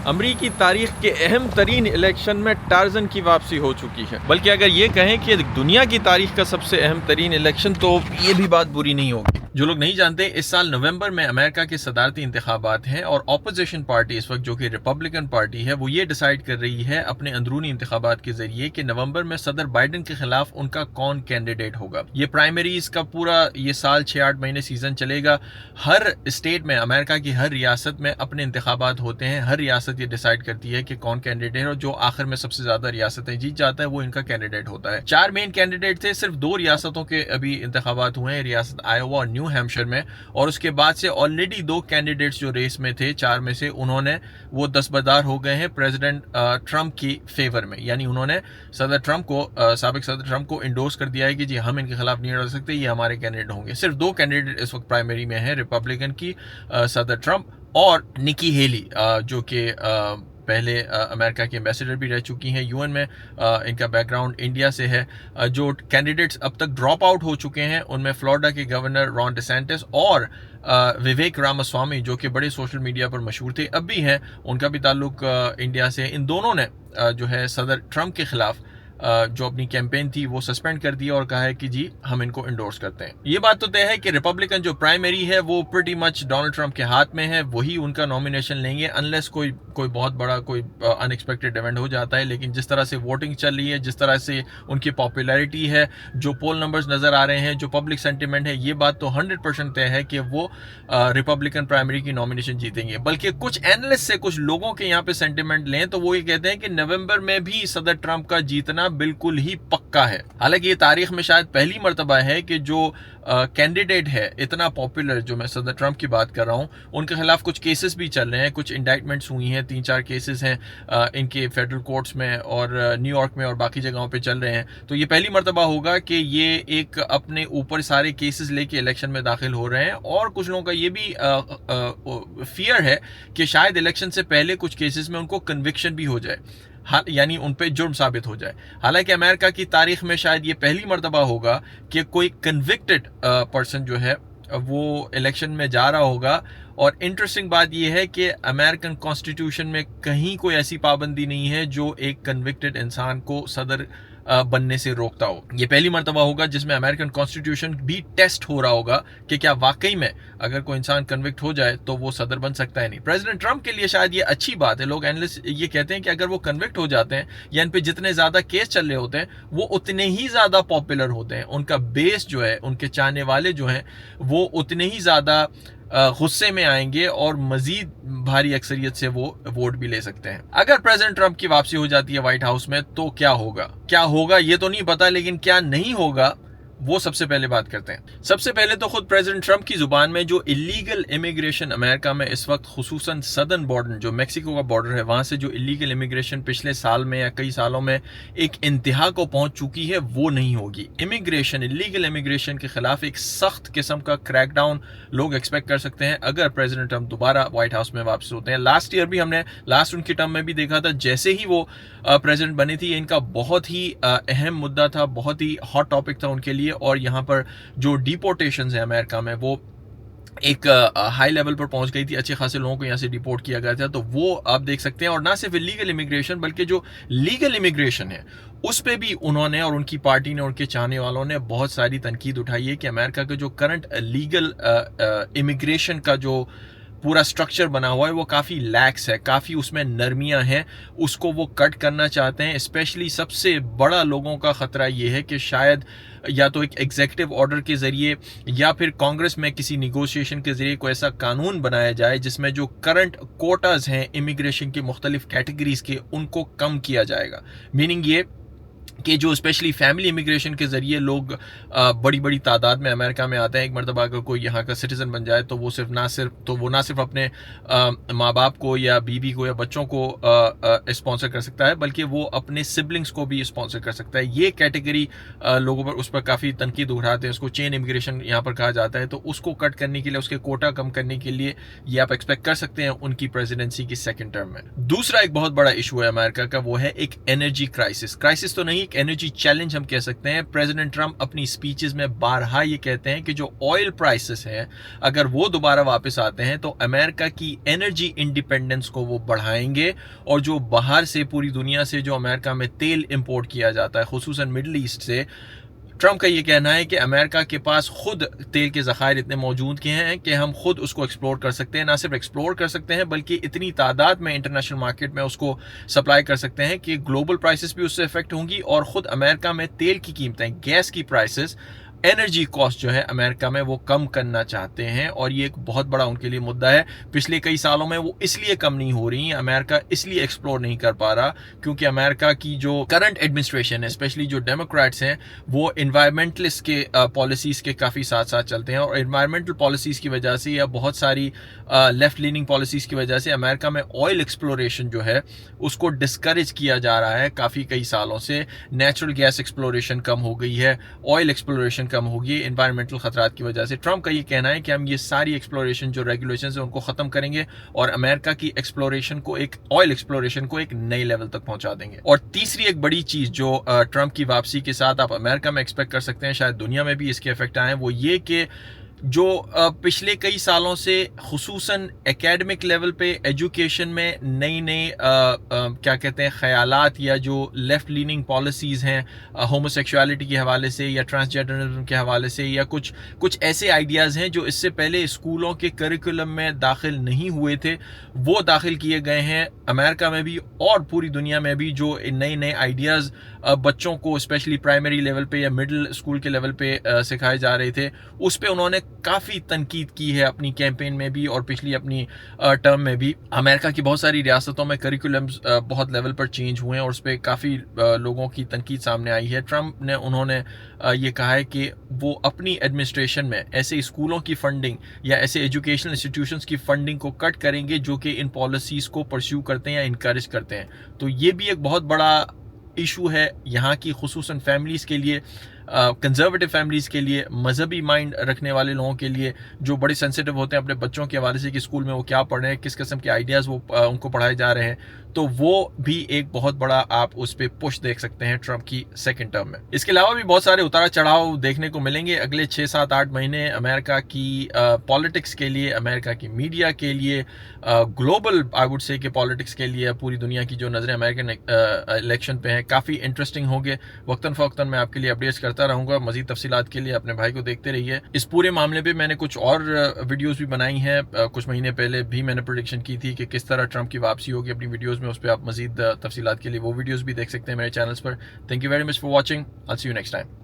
अमरीकी तारीख के अहम तरीन इलेक्शन में टार्जन की वापसी हो चुकी है। बल्कि अगर ये कहें कि दुनिया की तारीख का सबसे अहम तरीन इलेक्शन, तो ये भी बात बुरी नहीं होगी। जो लोग नहीं जानते, इस साल नवंबर में अमेरिका के सदारती इंतखाबात हैं और ऑपोजिशन पार्टी इस वक्त, जो कि रिपब्लिकन पार्टी है, वो ये डिसाइड कर रही है अपने अंदरूनी इंतखाबात के जरिए कि नवंबर में सदर बाइडन के खिलाफ उनका कौन कैंडिडेट होगा। ये प्राइमरीज का पूरा ये साल 6-8 महीने सीजन चलेगा। हर स्टेट में, अमेरिका की हर रियासत में अपने इंतखाबात होते हैं। हर रियासत ये डिसाइड करती है कि कौन कैंडिडेट है और जो आखिर में सबसे ज्यादा रियासतें जीत जाता है वो इनका कैंडिडेट होता है। 4 मेन कैंडिडेट थे, सिर्फ 2 रियासतों के अभी इंतखाबात हुए हैं, रियासत आयोवा और न्यू हैम्पशायर में। और उसके बाद से ऑलरेडी 2 कैंडिडेट्स जो रेस में थे 4 में से, उन्होंने वो दस्तबरदार हो गए हैं प्रेसिडेंट ट्रंप की फेवर में। यानी उन्होंने सदर ट्रंप को, साबिक सदर ट्रंप को इंडोर्स कर दिया है कि जी हम इनके खिलाफ नहीं लड़ सकते, ये हमारे कैंडिडेट होंगे। सिर्फ 2 कैंडिडेट इस वक्त प्राइमरी में है, रिपब्लिकन की सदर ट्रंप और निकी हेली, जो कि पहले अमेरिका के एम्बेसडर भी रह चुकी हैं यूएन में। इनका बैकग्राउंड इंडिया से है। जो कैंडिडेट्स अब तक ड्रॉप आउट हो चुके हैं उनमें फ्लोरिडा के गवर्नर रॉन डिसेंटिस और विवेक रामास्वामी, जो कि बड़े सोशल मीडिया पर मशहूर थे, अब भी हैं, उनका भी ताल्लुक इंडिया से। इन दोनों ने जो है सदर ट्रंप के खिलाफ जो अपनी कैंपेन थी वो सस्पेंड कर दिया और कहा है कि जी हम इनको इंडोर्स करते हैं। ये बात तो तय है कि रिपब्लिकन जो प्राइमरी है वो प्रीटी मच डोनाल्ड ट्रंप के हाथ में है, वही उनका नॉमिनेशन लेंगे अनलेस कोई बहुत बड़ा कोई अनएक्सपेक्टेड इवेंट हो जाता है। लेकिन जिस तरह से वोटिंग चल रही है, जिस तरह से उनकी पॉपुलैरिटी है, जो पोल नंबर्स नजर आ रहे हैं, जो पब्लिक सेंटिमेंट है, ये बात तो 100% तय है कि वो रिपब्लिकन प्राइमरी की नॉमिनेशन जीतेंगे। बल्कि कुछ एनालिस्ट से, कुछ लोगों के यहाँ पे सेंटिमेंट लें तो वो ये कहते हैं कि नवंबर में भी सदर ट्रंप का जीतना बिल्कुल ही पक्का है। हालांकि ये तारीख में शायद पहली मर्तबा है कि जो कैंडिडेट है इतना पॉपुलर, जो मैं सदर ट्रंप की बात कर रहा हूं, उनके खिलाफ कुछ केसेस भी चल रहे हैं, कुछ इंडाइटमेंट्स हुई हैं, 3-4 केसेस हैं इनके फेडरल कोर्ट्स में और न्यूयॉर्क में और बाकी जगहों पे चल रहे हैं। तो ये पहली मर्तबा होगा कि ये एक अपने ऊपर सारे केसेस लेके इलेक्शन में दाखिल हो रहे हैं। और कुछ लोगों का ये भी फियर है कि शायद इलेक्शन से पहले कुछ केसेस में उनको कन्विक्शन भी हो जाए, यानी उन पे जुर्म साबित हो जाए। हालांकि अमेरिका की तारीख में शायद ये पहली मर्तबा होगा कि कोई कन्विक्टेड पर्सन जो है वो इलेक्शन में जा रहा होगा। और इंटरेस्टिंग बात यह है कि अमेरिकन कॉन्स्टिट्यूशन में कहीं कोई ऐसी पाबंदी नहीं है जो एक कन्विक्टेड इंसान को सदर बनने से रोकता हो। ये पहली मर्तबा होगा जिसमें अमेरिकन कॉन्स्टिट्यूशन भी टेस्ट हो रहा होगा कि क्या वाकई में अगर कोई इंसान कन्विक्ट हो जाए तो वो सदर बन सकता है नहीं। प्रेसिडेंट ट्रंप के लिए शायद ये अच्छी बात है। लोग एनालिस्ट ये कहते हैं कि अगर वो कन्विक्ट हो जाते हैं या इन पे जितने ज्यादा केस चल रहे होते हैं वो उतने ही ज्यादा पॉपुलर होते हैं, उनका बेस जो है, उनके चाहने वाले जो हैं, वो उतने ही ज्यादा गुस्से में आएंगे और मजीद भारी अक्सरियत से वो वोट भी ले सकते हैं। अगर प्रेसिडेंट ट्रंप की वापसी हो जाती है व्हाइट हाउस में तो क्या होगा ये तो नहीं पता, लेकिन क्या नहीं होगा वो सबसे पहले बात करते हैं। सबसे पहले तो खुद प्रेसिडेंट ट्रंप की जुबान में जो इलीगल इमिग्रेशन अमेरिका में इस वक्त, खुसूसन सदर्न बॉर्डर जो मेक्सिको का बॉर्डर है, वहां से जो इलीगल इमिग्रेशन पिछले साल में या कई सालों में एक इंतहा को पहुंच चुकी है, वो नहीं होगी। इमिग्रेशन, इलीगल इमिग्रेशन के खिलाफ एक सख्त किस्म का क्रैकडाउन लोग एक्सपेक्ट कर सकते हैं अगर प्रेसिडेंट ट्रंप दोबारा व्हाइट हाउस में वापस होते हैं। लास्ट ईयर भी हमने उनकी टर्म में भी देखा था, जैसे ही वो प्रेसिडेंट बनी थी, इनका बहुत ही अहम मुद्दा था, बहुत ही हॉट टॉपिक था उनके लिए। और यहाँ पर जो डिपोर्टेशंस है अमेरिका में, वो एक हाई लेवल पर पहुंच गई थी, अच्छे खासे लोगों को यहाँ से डिपोर्ट किया गया था। तो वो आप देख सकते हैं। और ना सिर्फ इलीगल इमिग्रेशन बल्कि जो लीगल इमिग्रेशन है उस पे भी उन्होंने और उनकी पार्टी ने, उनके चाहने वालों ने बहुत सारी तनकीद उठाई है कि अमेरिका का जो करंट लीगल इमिग्रेशन का जो पूरा स्ट्रक्चर बना हुआ है वो काफ़ी लैक्स है, काफ़ी उसमें नरमियां हैं, उसको वो कट करना चाहते हैं। स्पेशली सबसे बड़ा लोगों का ख़तरा ये है कि शायद या तो एक एग्जीक्यूटिव ऑर्डर के ज़रिए या फिर कांग्रेस में किसी निगोशिएशन के ज़रिए कोई ऐसा कानून बनाया जाए जिसमें जो करंट कोटाज हैं इमिग्रेशन की मुख्तलिफ कैटेगरीज के, उनको कम किया जाएगा। मीनिंग ये कि जो स्पेशली फैमिली इमिग्रेशन के जरिए लोग बड़ी बड़ी तादाद में अमेरिका में आते हैं, एक मरतबा अगर कोई यहाँ का सिटीजन बन जाए तो वो ना सिर्फ अपने माँ बाप को या बीवी को या बच्चों को स्पॉन्सर कर सकता है, बल्कि वो अपने सिबलिंग्स को भी स्पॉन्सर कर सकता है। ये कैटेगरी लोगों पर, उस पर काफ़ी तनकीद उठाते हैं, उसको चेन इमिग्रेशन यहाँ पर कहा जाता है। तो उसको कट करने के लिए, उसके कोटा कम करने के लिए ये आप एक्सपेक्ट कर सकते हैं उनकी प्रेसिडेंसी की सेकेंड टर्म में। दूसरा एक बहुत बड़ा इशू है अमेरिका का, वो है एक एनर्जी क्राइसिस तो नहीं वहीं एक एनर्जी चैलेंज हम कह सकते हैं। प्रेसिडेंट ट्रंप अपनी स्पीचेस में बारहा ये कहते हैं कि जो ऑयल प्राइसेस है अगर वो दोबारा वापस आते हैं तो अमेरिका की एनर्जी इंडिपेंडेंस को वो बढ़ाएंगे, और जो बाहर से पूरी दुनिया से जो अमेरिका में तेल इंपोर्ट किया जाता है खुसूसन मिडल ईस्ट से, ट्रंप का ये कहना है कि अमेरिका के पास खुद तेल के ज़खायर इतने मौजूद के हैं कि हम खुद उसको एक्सप्लोर कर सकते हैं। ना सिर्फ एक्सप्लोर कर सकते हैं बल्कि इतनी तादाद में इंटरनेशनल मार्केट में उसको सप्लाई कर सकते हैं कि ग्लोबल प्राइसेस भी उससे इफेक्ट होंगी, और ख़ुद अमेरिका में तेल की कीमतें, गैस की प्राइसेस, एनर्जी कॉस्ट जो है अमेरिका में वो कम करना चाहते हैं, और ये एक बहुत बड़ा उनके लिए मुद्दा है। पिछले कई सालों में वो इसलिए कम नहीं हो रही, अमेरिका इसलिए एक्सप्लोर नहीं कर पा रहा क्योंकि अमेरिका की जो करंट एडमिनिस्ट्रेशन है, स्पेशली जो डेमोक्रेट्स हैं, वो इन्वायरमेंटलिस्ट के पॉलिसीज़ के काफ़ी साथ साथ चलते हैं, और इन्वायरमेंटल पॉलिसीज़ की वजह से या बहुत सारी लेफ्ट लीनिंग पॉलिसीज़ की वजह से अमेरिका में ऑयल एक्सप्लोरेशन जो है उसको डिस्करेज किया जा रहा है काफ़ी कई सालों से। नेचुरल गैस एक्सप्लोरेशन कम हो गई है, ऑयल एक्सप्लोरेशन कम होगी एनवायरमेंटल खतरात की वजह से। ट्रंप का ये कहना है कि हम ये सारी एक्सप्लोरेशन जो रेगुलेशंस है उनको ख़त्म करेंगे और अमेरिका की एक्सप्लोरेशन को, एक ऑयल एक्सप्लोरेशन को एक नए लेवल तक पहुंचा देंगे। और तीसरी एक बड़ी चीज़ जो ट्रंप की वापसी के साथ आप अमेरिका में एक्सपेक्ट कर सकते हैं, शायद दुनिया में भी इसके इफेक्ट आए, वो ये कि जो पिछले कई सालों से खुसूसन एकेडमिक लेवल पे एजुकेशन में नई नई क्या कहते हैं ख्यालात या जो लेफ़्ट लीनिंग पॉलिसीज़ हैं होमोसेक्सुअलिटी के हवाले से या ट्रांसजेंडरिज्म के हवाले से, या कुछ ऐसे आइडियाज़ हैं जो इससे पहले स्कूलों के करिकुलम में दाखिल नहीं हुए थे, वो दाखिल किए गए हैं अमेरिका में भी और पूरी दुनिया में भी। जो नए नए आइडियाज़ बच्चों को स्पेशली प्राइमरी लेवल पे या मिडिल स्कूल के लेवल पे सिखाए जा रहे थे, उस पर उन्होंने काफ़ी तनकीद की है अपनी कैंपेन में भी और पिछली अपनी टर्म में भी। अमेरिका की बहुत सारी रियासतों में करिकुलम्स बहुत लेवल पर चेंज हुए हैं और उस पर काफ़ी लोगों की तनकीद सामने आई है। ट्रंप ने उन्होंने ये कहा है कि वो अपनी एडमिनिस्ट्रेशन में ऐसे स्कूलों की फंडिंग या ऐसे एजुकेशनल इंस्टीट्यूशंस की फंडिंग को कट करेंगे जो कि इन पॉलिसीज़ को परस्यू करते हैं या इनकरेज करते हैं। तो ये भी एक बहुत बड़ा इशू है यहाँ की खुसूसन फैमिलीज़ के लिए, कंजर्वेटिव फैमिलीज़ के लिए, मजहबी माइंड रखने वाले लोगों के लिए जो बड़े सेंसिटिव होते हैं अपने बच्चों के हवाले से कि स्कूल में वो क्या पढ़ रहे हैं, किस किस्म के आइडियाज़ वो उनको पढ़ाए जा रहे हैं। तो वो भी एक बहुत बड़ा आप उस पर पुश देख सकते हैं ट्रंप की सेकंड टर्म में। इसके अलावा भी बहुत सारे उतार चढ़ाव देखने को मिलेंगे अगले 6, 7, 8 महीने अमेरिका की पॉलिटिक्स के लिए, अमेरिका की मीडिया के लिए, ग्लोबल आई वुड से कि पॉलिटिक्स के लिए, पूरी दुनिया की जो नज़रें अमेरिकन इलेक्शन पे हैं काफ़ी इंटरेस्टिंग होंगे। वक्तन फ़वक्तन मैं आपके लिए अपडेट्स करता रहूँगा। मज़ीद तफसीलात के लिए अपने भाई को देखते रहिए। इस पूरे मामले पे मैंने कुछ और वीडियोस भी बनाई हैं, कुछ महीने पहले भी मैंने प्रेडिक्शन की थी कि किस तरह ट्रंप की वापसी होगी अपनी वीडियोस में। उस पर आप मज़ीद तफसीलात के लिए वो वीडियोस भी देख सकते हैं मेरे चैनल्स पर। Thank you very much for watching. I will see you next time.